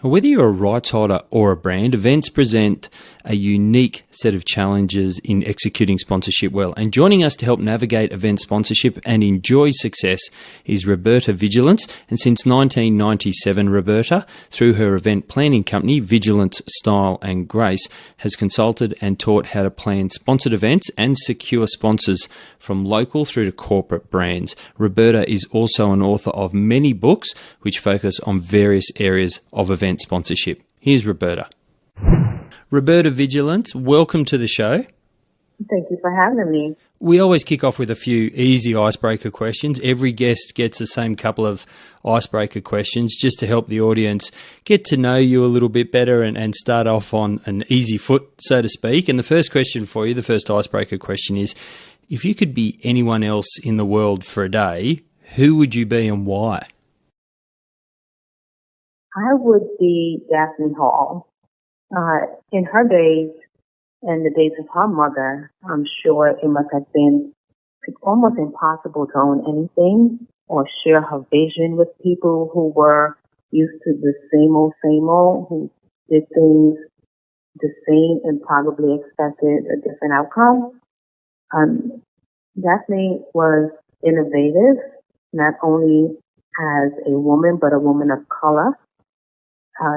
Whether you're a rights holder or a brand, events present a unique set of challenges in executing sponsorship well. And joining us to help navigate event sponsorship and enjoy success is Roberta Vigilance. And since 1997, Roberta, through her event planning company, Vigilance Style Grace, has consulted and taught how to plan sponsored events and secure sponsors from local through to corporate brands. Roberta is also an author of many books which focus on various areas of event sponsorship. Here's Roberta. Roberta Vigilance, welcome to the show. Thank you for having me. We always kick off with a few easy icebreaker questions. Every guest gets the same couple of icebreaker questions just to help the audience get to know you a little bit better and start off on an easy foot, so to speak. And the first question for you, the first icebreaker question is, if you could be anyone else in the world for a day, who would you be and why? I would be Daphne Hall. In her days and the days of her mother, I'm sure it must have been almost impossible to own anything or share her vision with people who were used to the same old, who did things the same and probably expected a different outcome. Daphne was innovative, not only as a woman, but a woman of color.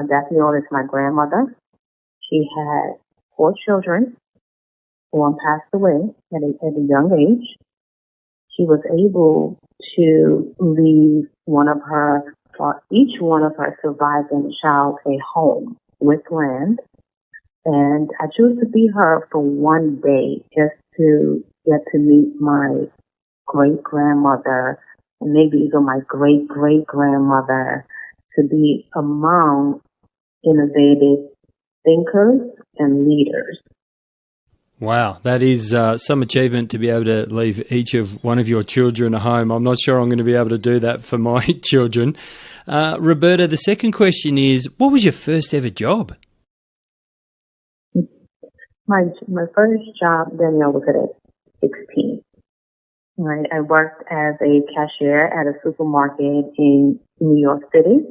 Daphne Hall is my grandmother. She had 4 children. One passed away at a young age. She was able to leave each one of her surviving child a home with land. And I chose to be her for one day just to get to meet my great-grandmother and maybe even my great-great-grandmother, to be among innovative thinkers and leaders. Wow, that is some achievement to be able to leave each of one of your children a home. I'm not sure I'm going to be able to do that for my children. Roberta, the second question is, what was your first ever job? My first job, Danielle, was at 16. Right, I worked as a cashier at a supermarket in New York City.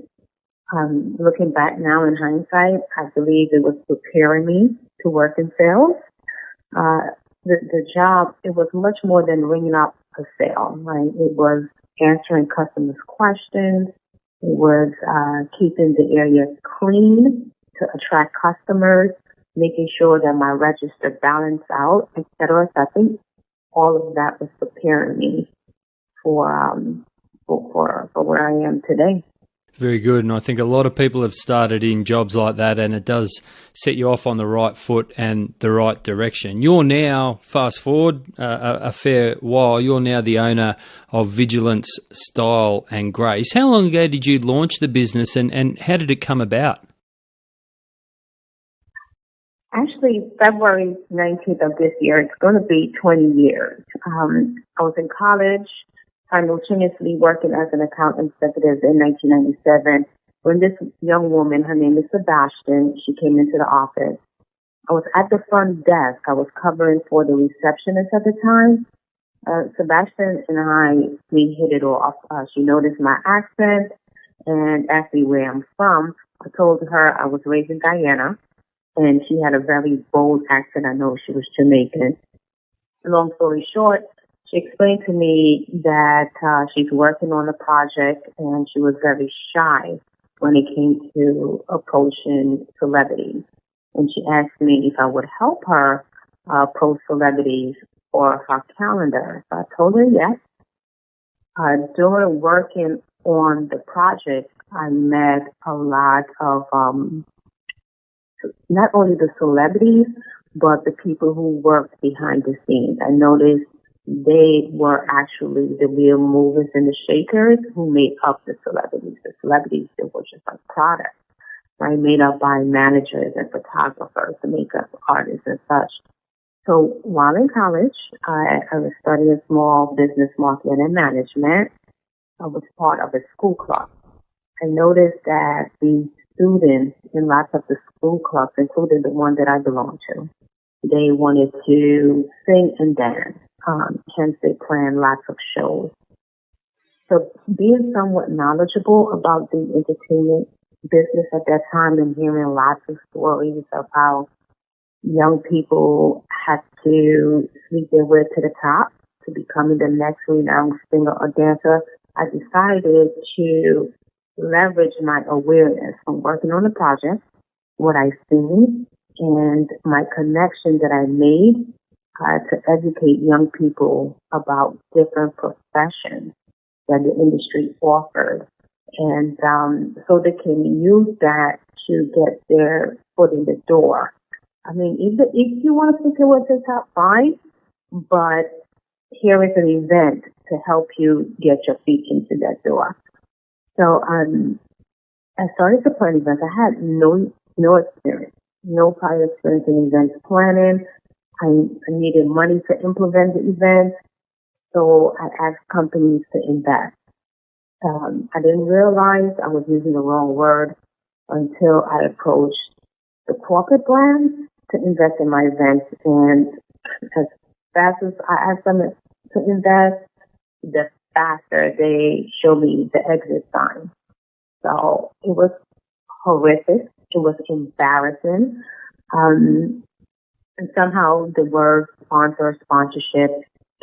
Looking back now in hindsight, I believe it was preparing me to work in sales. The job, it was much more than ringing up a sale, right? It was answering customers' questions. It was keeping the area clean to attract customers, making sure that my register balanced out, etc. So I think all of that was preparing me for where I am today. Very good. And I think a lot of people have started in jobs like that, and it does set you off on the right foot and the right direction. You're now, fast forward a fair while, you're now the owner of Vigilance Style Grace. How long ago did you launch the business and how did it come about? Actually, February 19th of this year, it's going to be 20 years. I was in college, simultaneously working as an account executive in 1997, when this young woman, her name is Sebastian, she came into the office. I was at the front desk. I was covering for the receptionist at the time. Sebastian and we hit it off. She noticed my accent and asked me where I'm from. I told her I was raised in Guyana, and she had a very bold accent. I know she was Jamaican. Long story short, she explained to me that she's working on a project and she was very shy when it came to approaching celebrities. And she asked me if I would help her approach celebrities for her calendar. So I told her yes. During working on the project, I met a lot of not only the celebrities, but the people who worked behind the scenes. I noticed they were actually the real movers and the shakers who made up the celebrities. The celebrities, they were just like products, right? Made up by managers and photographers, the makeup artists and such. So while in college, I was studying small business marketing and management. I was part of a school club. I noticed that the students in lots of the school clubs, including the one that I belonged to, they wanted to sing and dance. Hence, they planned lots of shows. So being somewhat knowledgeable about the entertainment business at that time and hearing lots of stories of how young people had to sleep their way to the top to becoming the next renowned singer or dancer, I decided to leverage my awareness from working on the project, what I've seen, and my connection that I made to educate young people about different professions that the industry offered. And so they can use that to get their foot in the door. I mean, if you want to think it was the top, fine, but here is an event to help you get your feet into that door. So I started to plan events. I had no experience, no prior experience in events planning. I needed money to implement the event, so I asked companies to invest. I didn't realize I was using the wrong word until I approached the corporate brands to invest in my events. And as fast as I asked them to invest, the faster they showed me the exit sign. So it was horrific. It was embarrassing. And somehow the word sponsorship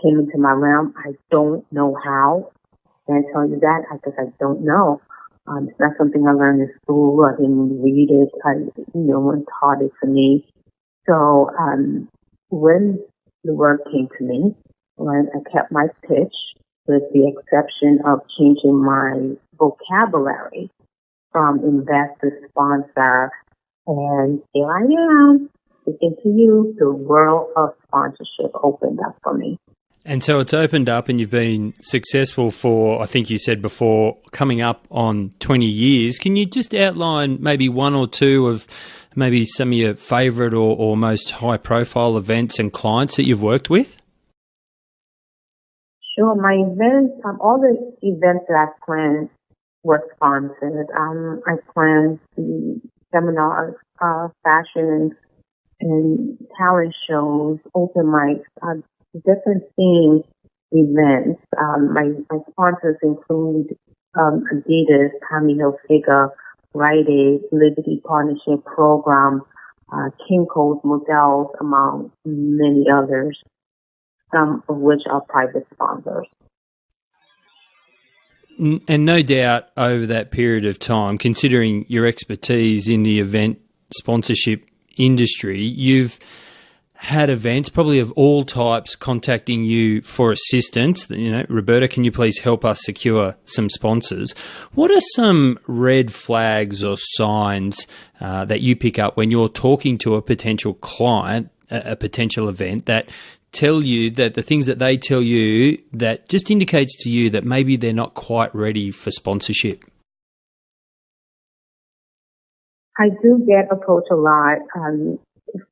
came into my realm. I don't know how. I can't tell you that because I don't know. It's not something I learned in school. I didn't read it. No one taught it to me. So when the word came to me, when I kept my pitch, with the exception of changing my vocabulary from invest to sponsor, and here I am, speaking to you, the world of sponsorship opened up for me. And so it's opened up and you've been successful for, I think you said before, coming up on 20 years. Can you just outline maybe one or two of maybe some of your favourite or most high-profile events and clients that you've worked with? Sure. My events, all the events that I've planned were sponsored. I planned the seminars, fashion and talent shows, open mics, different themed events. My sponsors include Adidas, Tommy Hilfiger, Rite Aid, Liberty Partnership Program, Kinko's Models, among many others, some of which are private sponsors. And no doubt over that period of time, considering your expertise in the event sponsorship industry, you've had events probably of all types contacting you for assistance. You know, Roberta, can you please help us secure some sponsors? What are some red flags or signs that you pick up when you're talking to a potential client, a potential event, that tell you that the things that they tell you that just indicates to you that maybe they're not quite ready for sponsorship? I do get approached a lot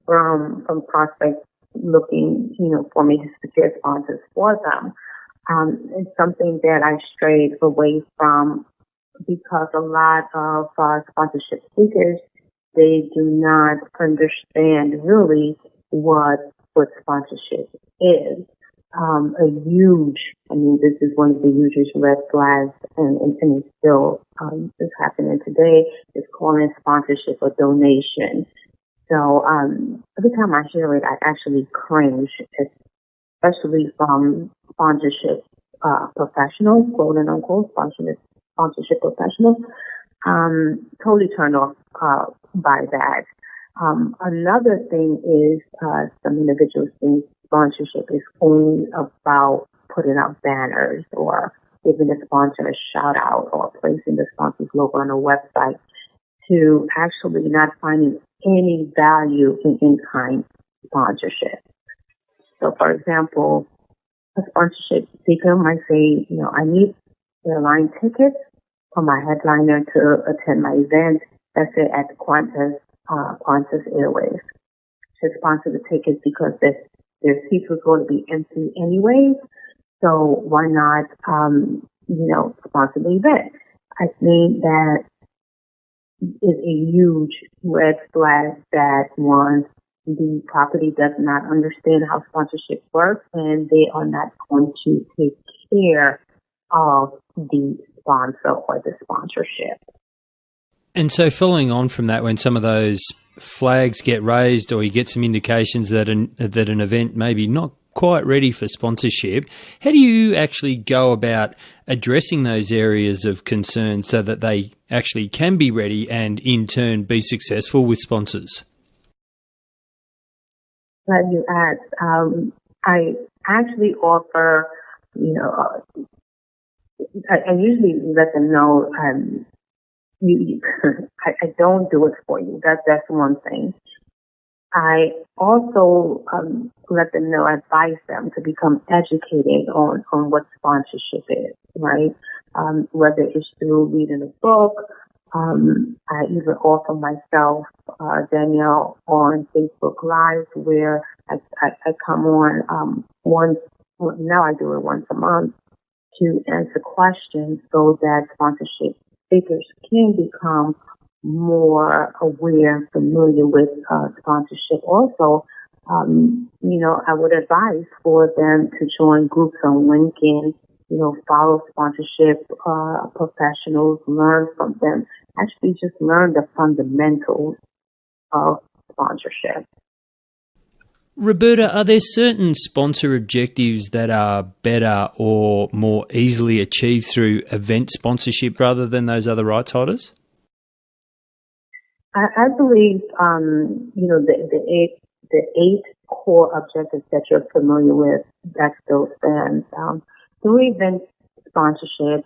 from prospects looking, for me to secure sponsors for them. It's something that I strayed away from because a lot of sponsorship seekers, they do not understand really what sponsorship is. This is one of the hugest red flags, and it's still is happening today, is calling sponsorship a donation. So every time I hear it, I actually cringe, especially from sponsorship professionals, quote and unquote, sponsorship professionals. Totally turned off by that. Another thing is some individuals think sponsorship is only about putting out banners or giving the sponsor a shout out or placing the sponsor's logo on a website, to actually not finding any value in in-kind sponsorship. So, for example, a sponsorship seeker might say, I need airline tickets for my headliner to attend my event, let's say at Qantas Airways. To sponsor the tickets because their seats were going to be empty anyways. So why not, sponsor the event? I think that is a huge red flag that once the property does not understand how sponsorship works and they are not going to take care of the sponsor or the sponsorship. And so following on from that, when some of those flags get raised or you get some indications that an event may be not quite ready for sponsorship, how do you actually go about addressing those areas of concern so that they actually can be ready and in turn be successful with sponsors? Glad you asked. I actually offer, I usually let them know, I don't do it for you. That's one thing. I also let them know, advise them to become educated on what sponsorship is, right? Whether it's through reading a book, I even offer myself, Danielle, on Facebook Live, where I come on now I do it once a month, to answer questions so that sponsorship speakers can become more aware, familiar with sponsorship. Also, I would advise for them to join groups on LinkedIn, follow sponsorship professionals, learn from them, actually just learn the fundamentals of sponsorship. Roberta, are there certain sponsor objectives that are better or more easily achieved through event sponsorship rather than those other rights holders? I believe, the eight core objectives that you're familiar with, that still stands. Through event sponsorship,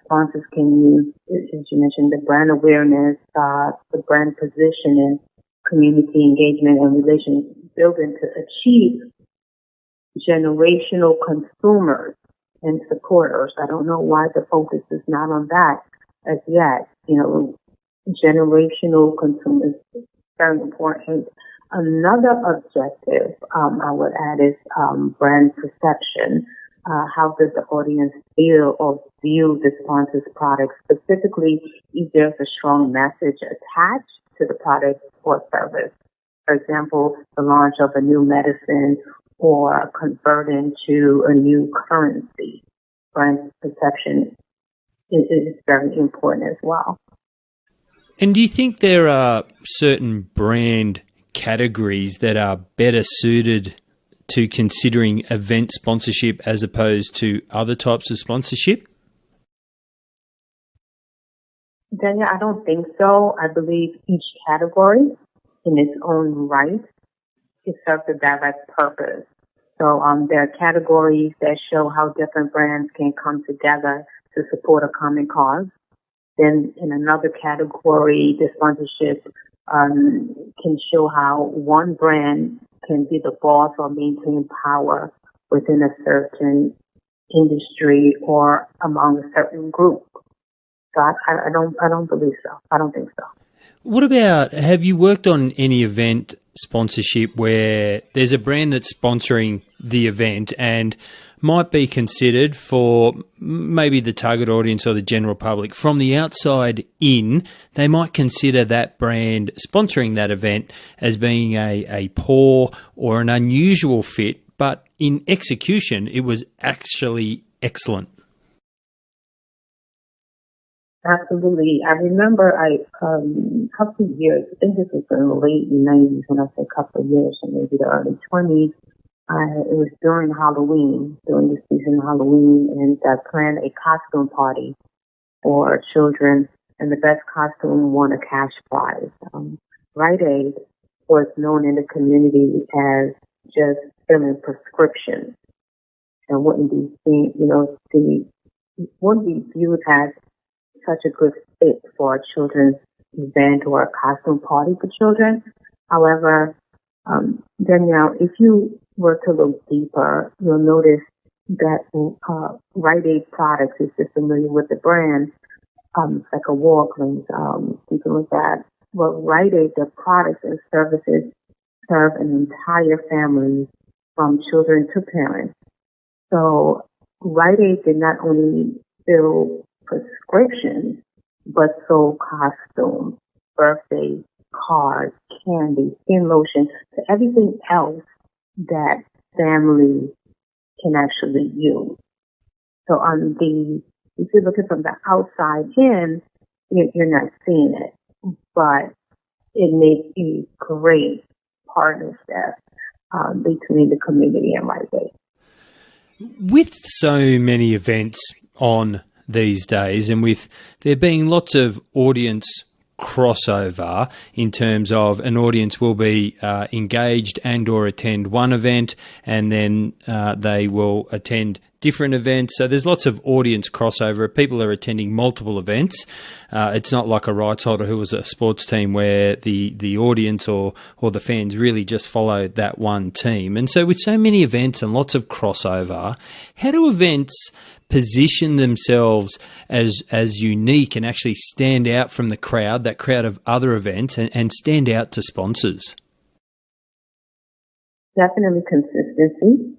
sponsors can use, as you mentioned, the brand awareness, the brand positioning, community engagement, and relation building to achieve generational consumers and supporters. I don't know why the focus is not on that as yet. Generational consumers is very important. Another objective I would add is brand perception. How does the audience feel or view the sponsor's product? Specifically, if there's a strong message attached to the product or service. For example, the launch of a new medicine or converting to a new currency. Brand perception is very important as well. And do you think there are certain brand categories that are better suited to considering event sponsorship as opposed to other types of sponsorship? Daniel, I don't think so. I believe each category in its own right it serves a direct purpose. So there are categories that show how different brands can come together to support a common cause. Then in another category, the sponsorship can show how one brand can be the boss or maintain power within a certain industry or among a certain group. So I don't believe so. I don't think so. What about, have you worked on any event sponsorship where there's a brand that's sponsoring the event and might be considered for maybe the target audience or the general public from the outside in, they might consider that brand sponsoring that event as being a poor or an unusual fit, but in execution, it was actually excellent? Absolutely. I remember a couple of years, I think this was in the late 90s, when I say a couple of years, or maybe the early 20s, it was during Halloween, during the season of Halloween, and I planned a costume party for children, and the best costume won a cash prize. Rite Aid was known in the community as just filling prescriptions and wouldn't be seen, wouldn't be viewed as such a good fit for a children's event or a costume party for children. However, Danielle, if you were to look deeper, you'll notice that Rite Aid products, if you're familiar with the brand, like a Walgreens, something like that. Well, Rite Aid, their products and services serve an entire family from children to parents. So Rite Aid did not only fill prescriptions, but sold costumes, birthday cards, candy, skin lotion, to everything else that family can actually use. So if you're looking from the outside in, you're not seeing it. but it makes a great partnership between the community and Rite Aid. With so many events on these days, and with there being lots of audience crossover in terms of an audience will be engaged and or attend one event, and then they will attend different events. So there's lots of audience crossover. People are attending multiple events. It's not like a rights holder who was a sports team where the audience or the fans really just follow that one team. And so with so many events and lots of crossover, how do events position themselves as unique and actually stand out from the crowd, that crowd of other events, and stand out to sponsors? Definitely consistency.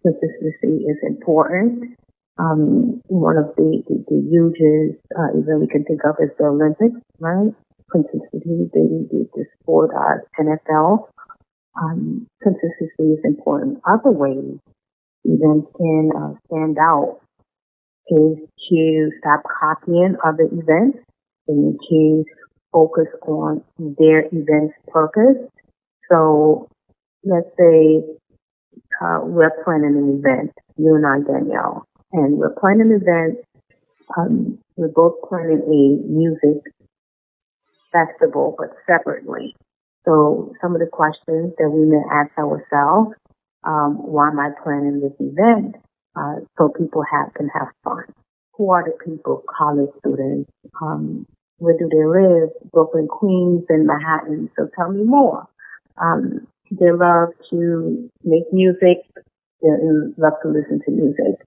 Consistency is important. One of the hugest event we can think of is the Olympics, right? Consistency, the sport, NFL. Consistency is important. Other ways events can stand out is to stop copying other events and to focus on their event's purpose. So let's say we're planning an event, you and I, Danielle, and we're planning an event. We're both planning a music festival, but separately. So some of the questions that we may ask ourselves, why am I planning this event? So people can have fun. Who are the people? College students. Where do they live? Brooklyn, Queens, and Manhattan. So tell me more. They love to make music. They love to listen to music.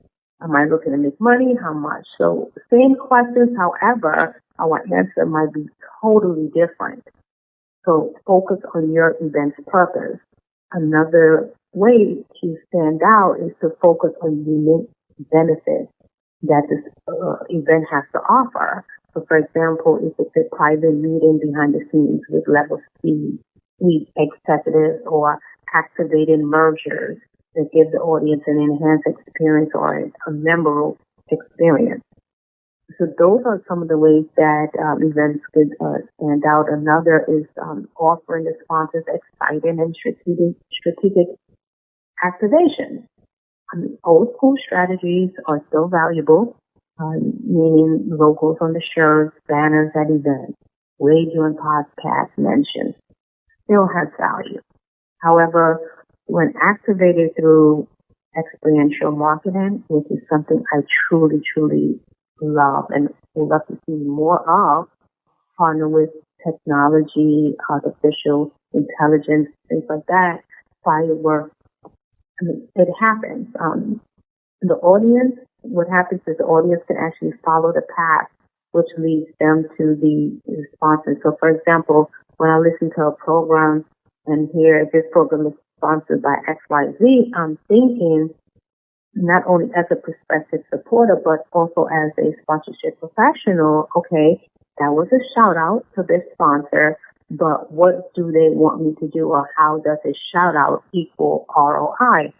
Am I looking to make money? How much? So same questions, however, our answer might be totally different. So focus on your event's purpose. Another way to stand out is to focus on unique benefits that this event has to offer. So for example, if it's a private meeting behind the scenes with level C executives or activated mergers that give the audience an enhanced experience or a memorable experience. So those are some of the ways that events could stand out. Another is offering the sponsors exciting and strategic activations. Old school strategies are still valuable, meaning logos on the shirts, banners at events, radio and podcast mentions. Still has value. However, when activated through experiential marketing, which is something I truly, truly love and would love to see more of, partner with technology, artificial intelligence, things like that, fireworks, it happens. The audience, what happens is the audience can actually follow the path which leads them to the sponsors. So, for example, when I listen to a program and hear this program is sponsored by XYZ, I'm thinking not only as a prospective supporter, but also as a sponsorship professional, okay, that was a shout out to this sponsor, but what do they want me to do, or how does a shout out equal ROI?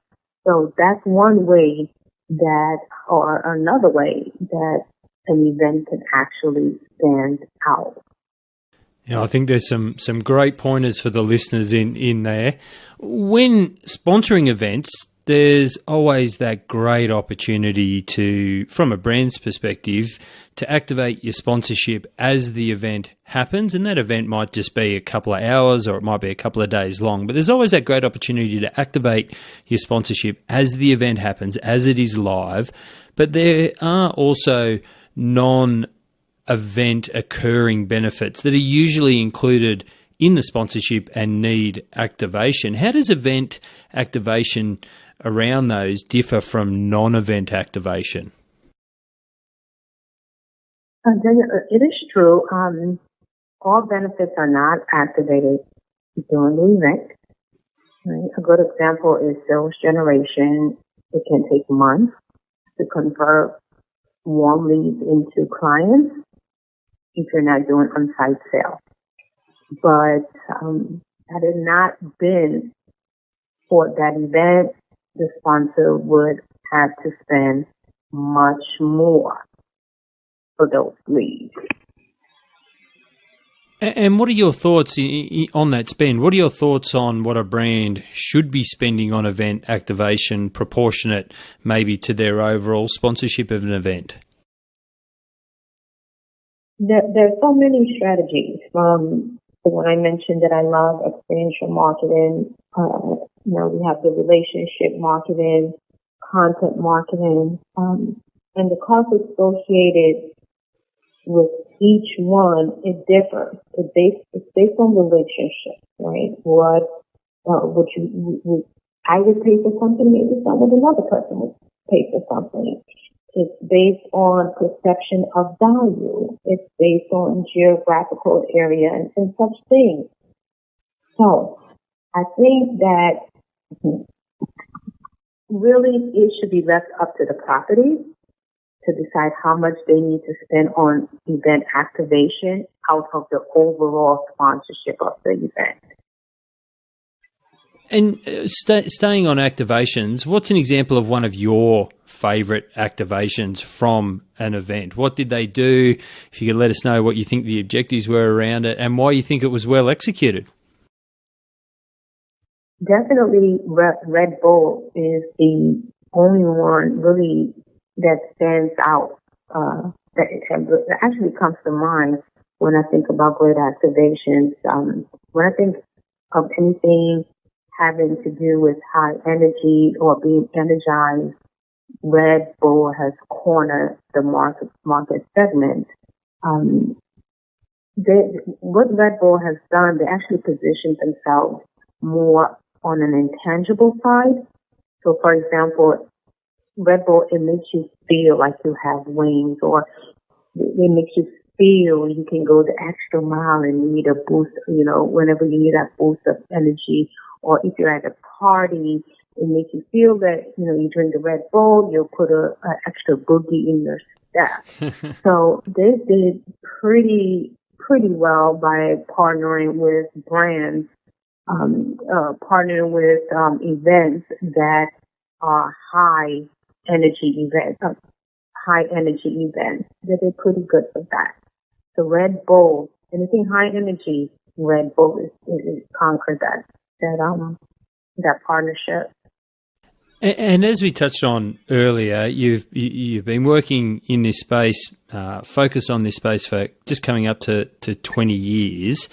So that's one way that, or another way that an event can actually stand out. Yeah, I think there's some great pointers for the listeners in there. When sponsoring events, there's always that great opportunity to, from a brand's perspective, to activate your sponsorship as the event happens. And that event might just be a couple of hours or it might be a couple of days long. But there's always that great opportunity to activate your sponsorship as the event happens, as it is live. But there are also non-event occurring benefits that are usually included in the sponsorship and need activation. How does event activation around those differ from non-event activation? It is true. All benefits are not activated during the event. Right? A good example is sales generation. It can take months to convert warm leads into clients if you're not doing on-site sales. But had it not been for that event, the sponsor would have to spend much more for those leads. And what are your thoughts on that spend? What are your thoughts on what a brand should be spending on event activation, proportionate maybe to their overall sponsorship of an event? There's so many strategies. When I mentioned that I love experiential marketing, we have the relationship marketing, content marketing, and the cost associated with each one, it differs. It's based on relationship, right? What I would pay for something, maybe someone another person would pay for something. It's based on perception of value. It's based on geographical area and such things. So I think that really it should be left up to the property to decide how much they need to spend on event activation out of the overall sponsorship of the event. And staying on activations, what's an example of one of your favourite activations from an event? What did they do? If you could let us know what you think the objectives were around it and why you think it was well executed. Definitely Red Bull is the only one really that stands out, that actually comes to mind when I think about great activations. When I think of anything having to do with high energy or being energized, Red Bull has cornered the market segment. What Red Bull has done, they actually positioned themselves more on an intangible side. So, for example, Red Bull, it makes you feel like you have wings, or it makes you feel you can go the extra mile and you need a boost, whenever you need that boost of energy. Or if you're at a party, it makes you feel that, you drink the Red Bull, you'll put an extra boogie in your step. So they did pretty well by partnering with brands, partnering with events that are high energy events. They did pretty good for that. So Red Bull, anything high energy, Red Bull is conquered that partnership. And as we touched on earlier, you've been working in this space, focused on this space for just coming up to 20 years.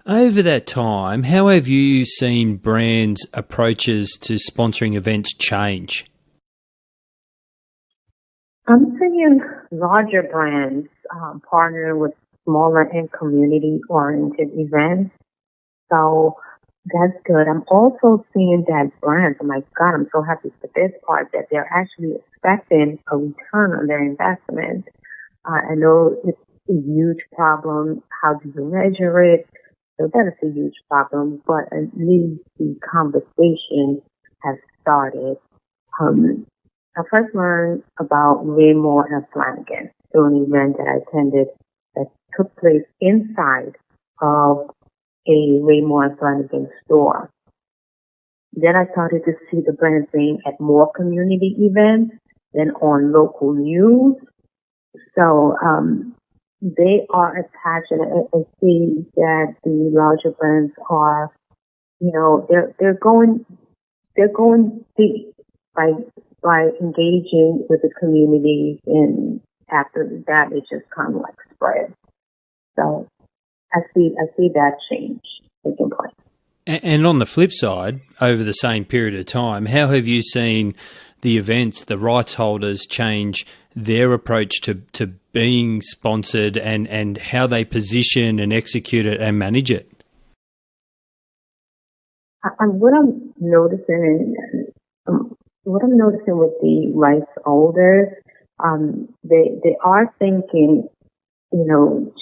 Over that time, how have you seen brands' approaches to sponsoring events change? I'm seeing larger brands partnering with smaller and community-oriented events. So that's good. I'm also seeing that brands, oh my God, I'm so happy for this part, that they're actually expecting a return on their investment. I know it's a huge problem. How do you measure it? So that is a huge problem, but at least the conversation has started. I first learned about Raymore and Flanagan through an event that I attended that took place inside of a Raymore and Flanagan store. Then I started to see the brands being at more community events than on local news. So they are attached, and I see that the larger brands are, they're going deep by engaging with the community, and after that, it just kind of like spread. So I see that change taking place. And on the flip side, over the same period of time, how have you seen the events, the rights holders change their approach to being sponsored and how they position and execute it and manage it? What I'm noticing with the rights holders, they are thinking, to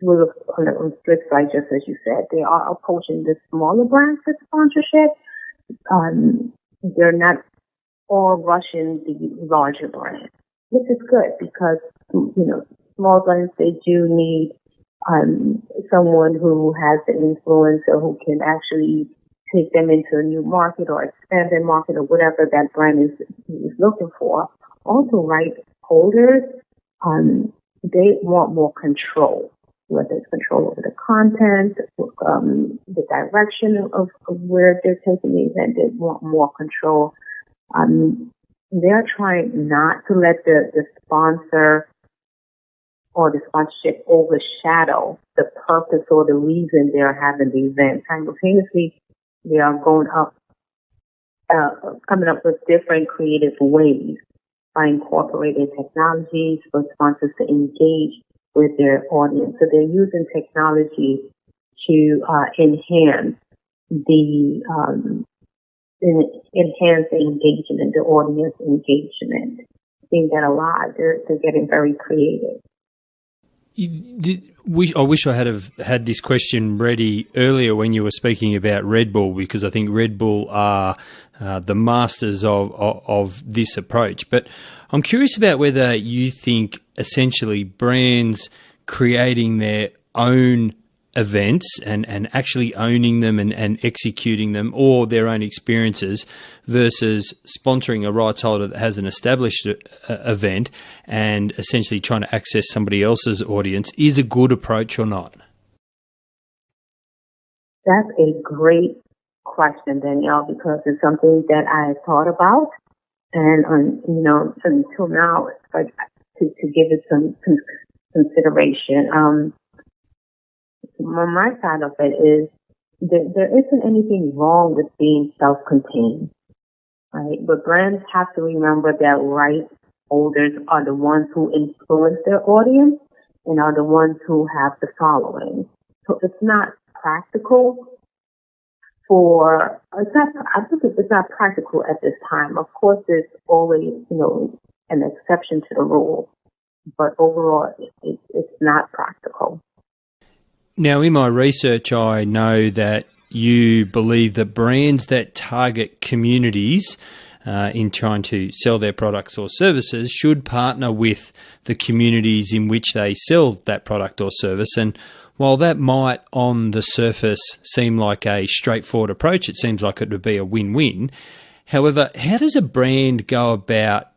sort of on the flip side, just as you said, they are approaching the smaller brands for sponsorship. They're not all rushing the larger brands, which is good because, small brands, they do need someone who has the influence or who can actually take them into a new market or expand their market or whatever that brand is looking for. Also, right holders, they want more control. whether it's control over the content, the direction of where they're taking the event. They want more control. They're trying not to let the sponsor or the sponsorship overshadow the purpose or the reason they're having the event. Simultaneously, they are coming up with different creative ways by incorporating technologies for sponsors to engage with their audience. So they're using technology to enhance the engagement, the audience engagement. I think that a lot. They're getting very creative. I wish I had this question ready earlier when you were speaking about Red Bull, because I think Red Bull are the masters of this approach. But I'm curious about whether you think essentially brands creating their own events and actually owning them and executing them, or their own experiences, versus sponsoring a rights holder that has an established event and essentially trying to access somebody else's audience, is a good approach or not? That's a great question, Danielle, because it's something that I thought about, and until now, it's like to give it some consideration. On my side of it is that there isn't anything wrong with being self-contained, right? But brands have to remember that rights holders are the ones who influence their audience and are the ones who have the following. So it's not practical it's not practical at this time. Of course, there's always, an exception to the rule, but overall, it's not practical. Now, in my research, I know that you believe that brands that target communities in trying to sell their products or services should partner with the communities in which they sell that product or service. And while that might on the surface seem like a straightforward approach, it seems like it would be a win-win. However, how does a brand go about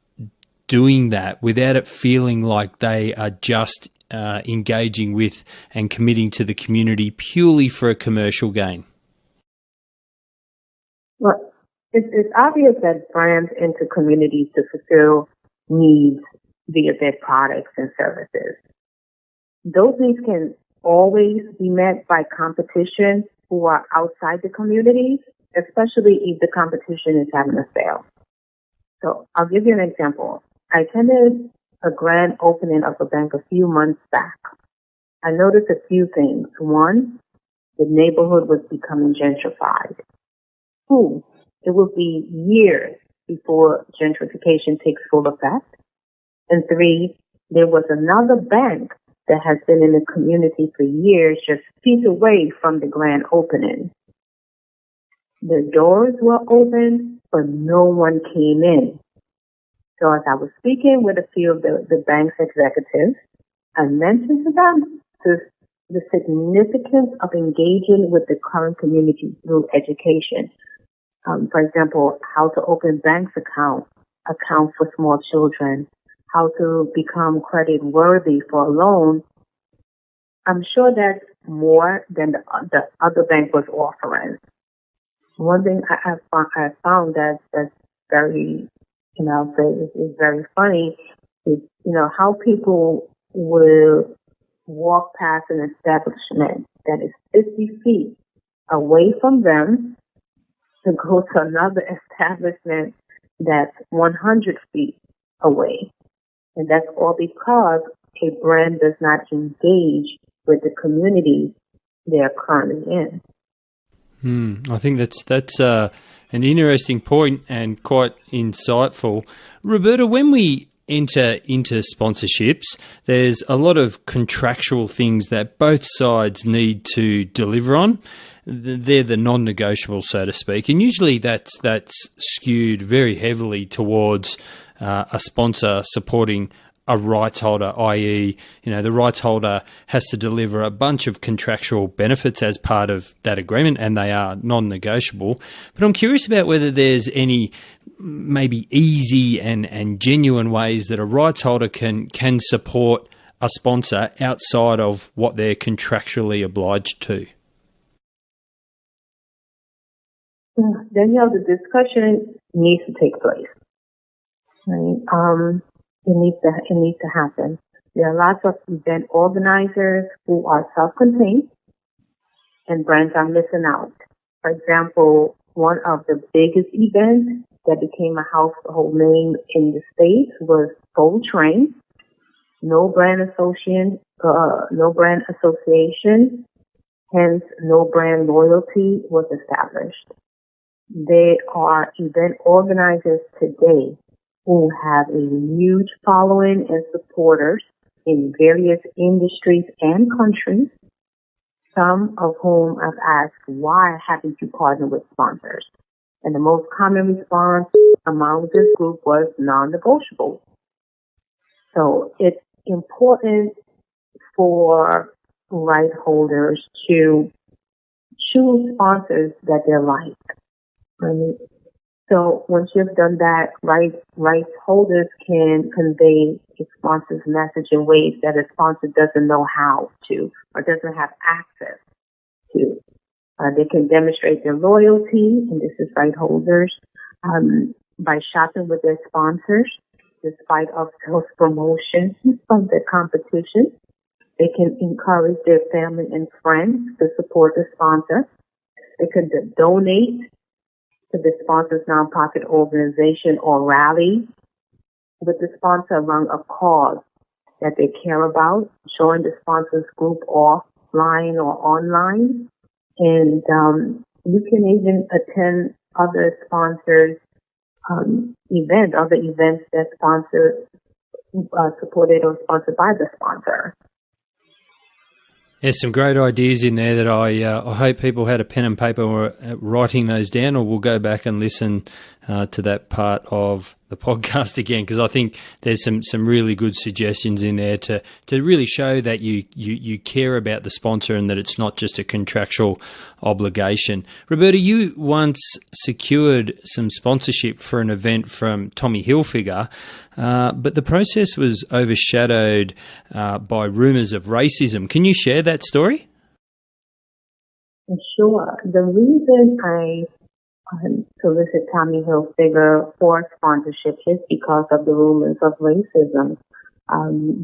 doing that without it feeling like they are just engaging with and committing to the community purely for a commercial gain? Well, it's obvious that brands enter communities to fulfill needs via their products and services. Those needs can always be met by competition who are outside the communities, especially if the competition is having a sale. So I'll give you an example. I attended a grand opening of a bank a few months back. I noticed a few things. One, the neighborhood was becoming gentrified. Two, it will be years before gentrification takes full effect. And three, there was another bank that has been in the community for years, just feet away from the grand opening. The doors were open, but no one came in. So as I was speaking with a few of the bank's executives, I mentioned to them the significance of engaging with the current community through education. For example, how to open bank accounts for small children, how to become credit worthy for a loan. I'm sure that's more than the other bank was offering. One thing I found that's very, is very funny is, how people will walk past an establishment that is 50 feet away from them to go to another establishment that's 100 feet away. And that's all because a brand does not engage with the community they're currently in. I think that's an interesting point and quite insightful. Roberta, when we enter into sponsorships, there's a lot of contractual things that both sides need to deliver on. They're the non-negotiable, so to speak, and usually that's skewed very heavily towards a sponsor supporting a rights holder, i.e., the rights holder has to deliver a bunch of contractual benefits as part of that agreement, and they are non-negotiable. But I'm curious about whether there's any maybe easy and genuine ways that a rights holder can support a sponsor outside of what they're contractually obliged to? Danielle, the discussion needs to take place. Right? It needs to happen. There are lots of event organizers who are self-contained, and brands are missing out. For example, one of the biggest events that became a household name in the States was Soul Train. No brand association, hence no brand loyalty was established. There are event organizers today who have a huge following and supporters in various industries and countries, some of whom I've asked, why haven't you partnered with sponsors? And the most common response among this group was non-negotiable. So it's important for right holders to choose sponsors that they like. Right? So once you've done that, rights holders can convey a sponsor's message in ways that a sponsor doesn't know how to or doesn't have access to. They can demonstrate their loyalty, and this is right holders, by shopping with their sponsors, despite of self-promotion of the competition. They can encourage their family and friends to support the sponsor. They can donate to the sponsor's nonprofit organization or rally with the sponsor around a cause that they care about, join the sponsor's group offline or online. And you can even attend other sponsors' other events that supported or sponsored by the sponsor. There's some great ideas in there that I hope people had a pen and paper or writing those down, or we'll go back and listen to that part of the podcast again, because I think there's some really good suggestions in there to really show that you care about the sponsor and that it's not just a contractual obligation. Roberta, you once secured some sponsorship for an event from Tommy Hilfiger, but the process was overshadowed by rumours of racism. Can you share that story? Sure. The reason I solicit Tommy Hilfiger for sponsorship is because of the rumors of racism.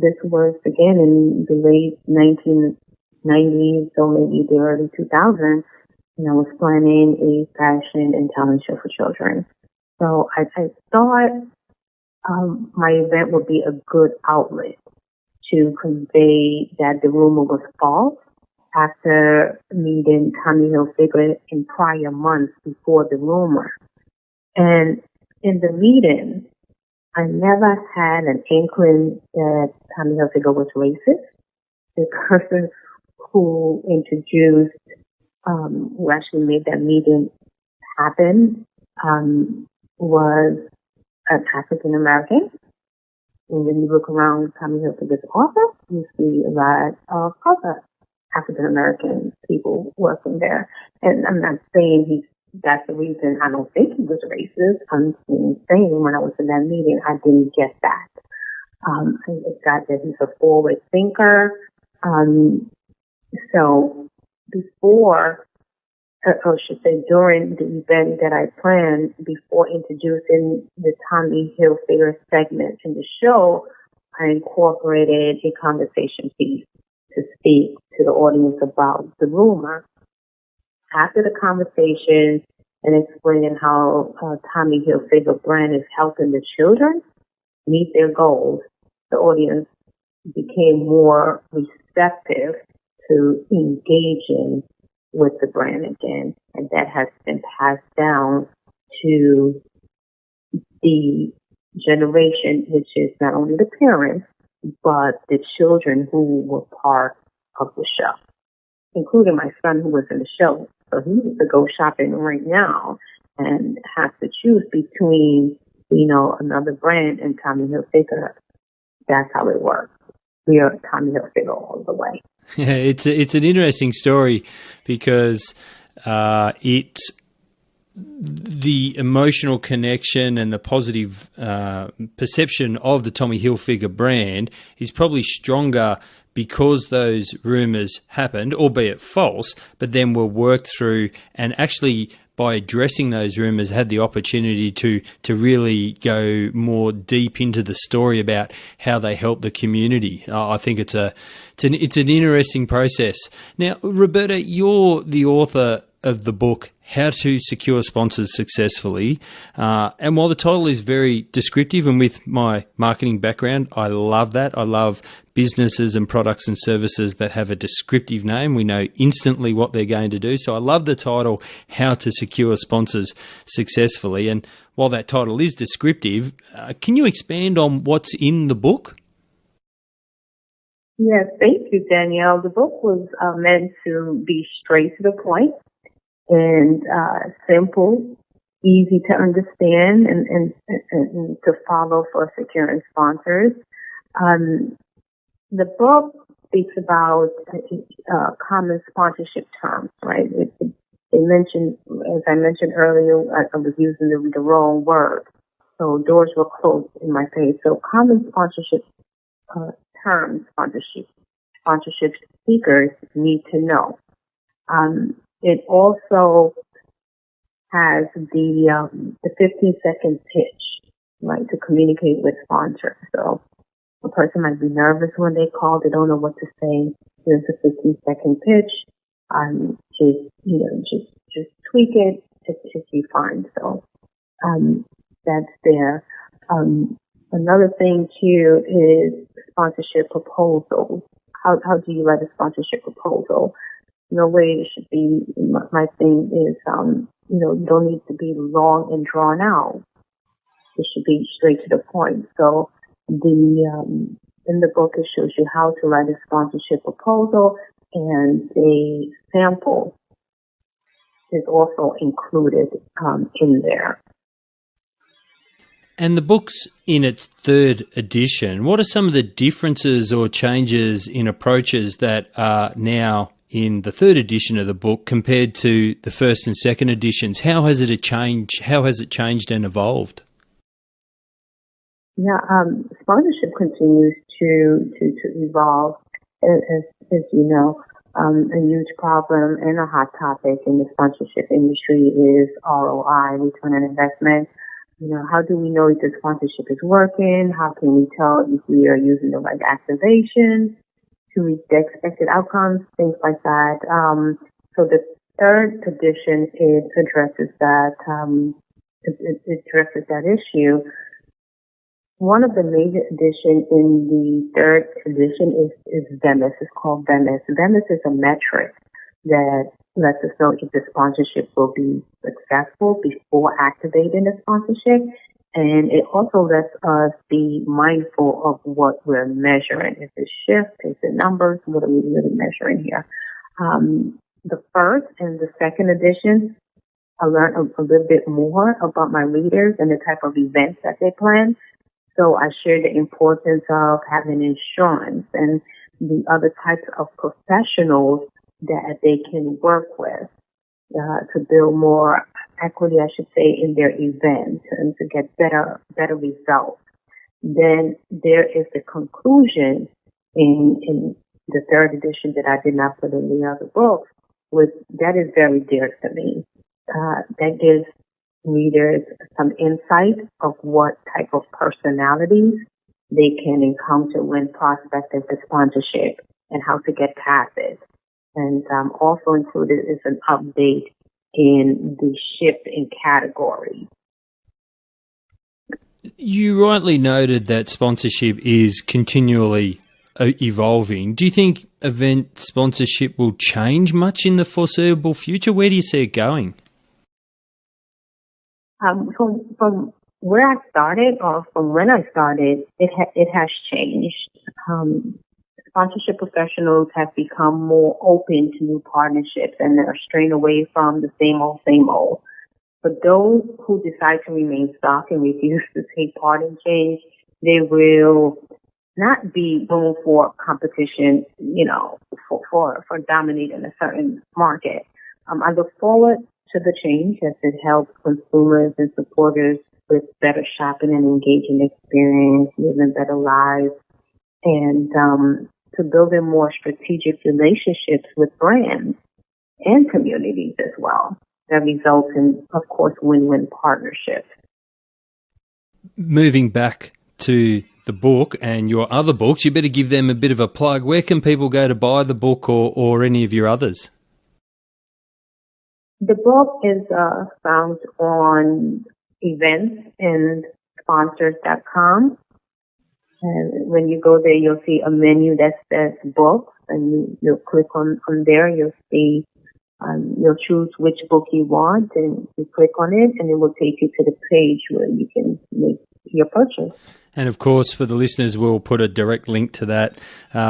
This was, again, in the late 1990s, so maybe the early 2000s, and I was planning a fashion and talent show for children. So I thought my event would be a good outlet to convey that the rumor was false, after meeting Tommy Hilfiger in prior months before the rumor. And in the meeting, I never had an inkling that Tommy Hilfiger was racist. The person who introduced, who actually made that meeting happen, was an African American. And when you look around Tommy Hilfiger's office, you see a lot of other African American people working there. And I'm not saying that's the reason I don't think he was racist. I'm saying when I was in that meeting, I didn't get that. I got that he's a forward thinker. So before, or I should say during the event that I planned, before introducing the Tommy Hilfiger segment in the show, I incorporated a conversation piece to speak to the audience about the rumor. After the conversation and explaining how Tommy Hilfiger brand is helping the children meet their goals, the audience became more receptive to engaging with the brand again. And that has been passed down to the generation, which is not only the parents, but the children who were part of the show, including my son who was in the show. So he needs to go shopping right now and has to choose between, another brand and Tommy Hilfiger. That's how it works. We are Tommy Hilfiger all the way. Yeah, it's an interesting story because it the emotional connection and the positive perception of the Tommy Hilfiger brand is probably stronger because those rumours happened, albeit false, but then were worked through, and actually by addressing those rumours had the opportunity to really go more deep into the story about how they help the community. I think it's an interesting process. Now, Roberta, you're the author of the book How to Secure Sponsors Successfully, and while the title is very descriptive, and with my marketing background, I love that. I love businesses and products and services that have a descriptive name. We know instantly what they're going to do. So I love the title, How to Secure Sponsors Successfully. And while that title is descriptive, can you expand on what's in the book? Yes, thank you, Danielle. The book was meant to be straight to the point and simple, easy to understand, and to follow for securing sponsors. The book speaks about common sponsorship terms, right? It mentioned, as I mentioned earlier, I was using the wrong word, so doors were closed in my face. So common sponsorship terms, sponsorship speakers need to know. It also has the 15-second pitch, right, to communicate with sponsors. So a person might be nervous when they call; they don't know what to say. Here's a 15-second pitch. Just tweak it if you find so. That's there. Another thing too is sponsorship proposals. How do you write a sponsorship proposal? No way it should be. My thing is, you don't need to be long and drawn out. It should be straight to the point. So in the book, it shows you how to write a sponsorship proposal, and a sample is also included in there. And the book's in its third edition. What are some of the differences or changes in approaches that are now in the third edition of the book compared to the first and second editions? How has it changed? How has it changed and evolved? Yeah, sponsorship continues to evolve. As you know, a huge problem and a hot topic in the sponsorship industry is ROI, return on investment. How do we know if the sponsorship is working? How can we tell if we are using the right activation to reach the expected outcomes? Things like that. So the third edition, it addresses that. It addresses that issue. One of the major additions in the third edition is VEMIS. It's called VEMIS. VEMIS is a metric that lets us know if the sponsorship will be successful before activating the sponsorship. And it also lets us be mindful of what we're measuring. Is it shift? Is it numbers? What are we really measuring here? The first and the second edition, I learned a little bit more about my readers and the type of events that they plan. So I shared the importance of having insurance and the other types of professionals that they can work with to build more equity, I should say, in their events and to get better results. Then there is the conclusion in the third edition that I did not put in the other books, that is very dear to me. That gives readers some insight of what type of personalities they can encounter when prospecting for sponsorship and how to get past it. And also included is an update in the shift in category. You rightly noted that sponsorship is continually evolving. Do you think event sponsorship will change much in the foreseeable future? Where do you see it going? From where I started, or from when I started, it has changed. Sponsorship professionals have become more open to new partnerships and are straying away from the same old. For those who decide to remain stuck and refuse to take part in change, there will not be room for competition, for dominating a certain market. I look forward to the change as it helps consumers and supporters with better shopping and engaging experience, living better lives, and to building more strategic relationships with brands and communities as well that result in, of course, win-win partnerships. Moving back to the book and your other books, you better give them a bit of a plug. Where can people go to buy the book or any of your others? The book is found on events and sponsors.com. And when you go there, you'll see a menu that says books, and you'll click on there. You'll see, you'll choose which book you want, and you click on it, and it will take you to the page where you can make your purchase. And of course, for the listeners, we'll put a direct link to that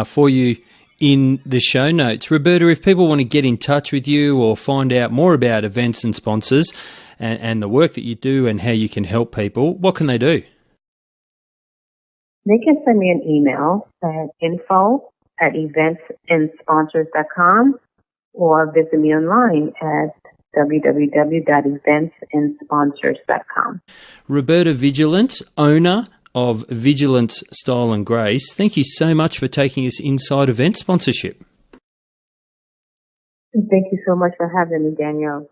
for you in the show notes. Roberta, if people want to get in touch with you or find out more about events and sponsors and the work that you do and how you can help people, what can they do? They can send me an email at info@eventsandsponsors.com or visit me online at www.eventsandsponsors.com. Roberta Vigilance, owner of Vigilance Style Grace, thank you so much for taking us inside event sponsorship. Thank you so much for having me, Danielle.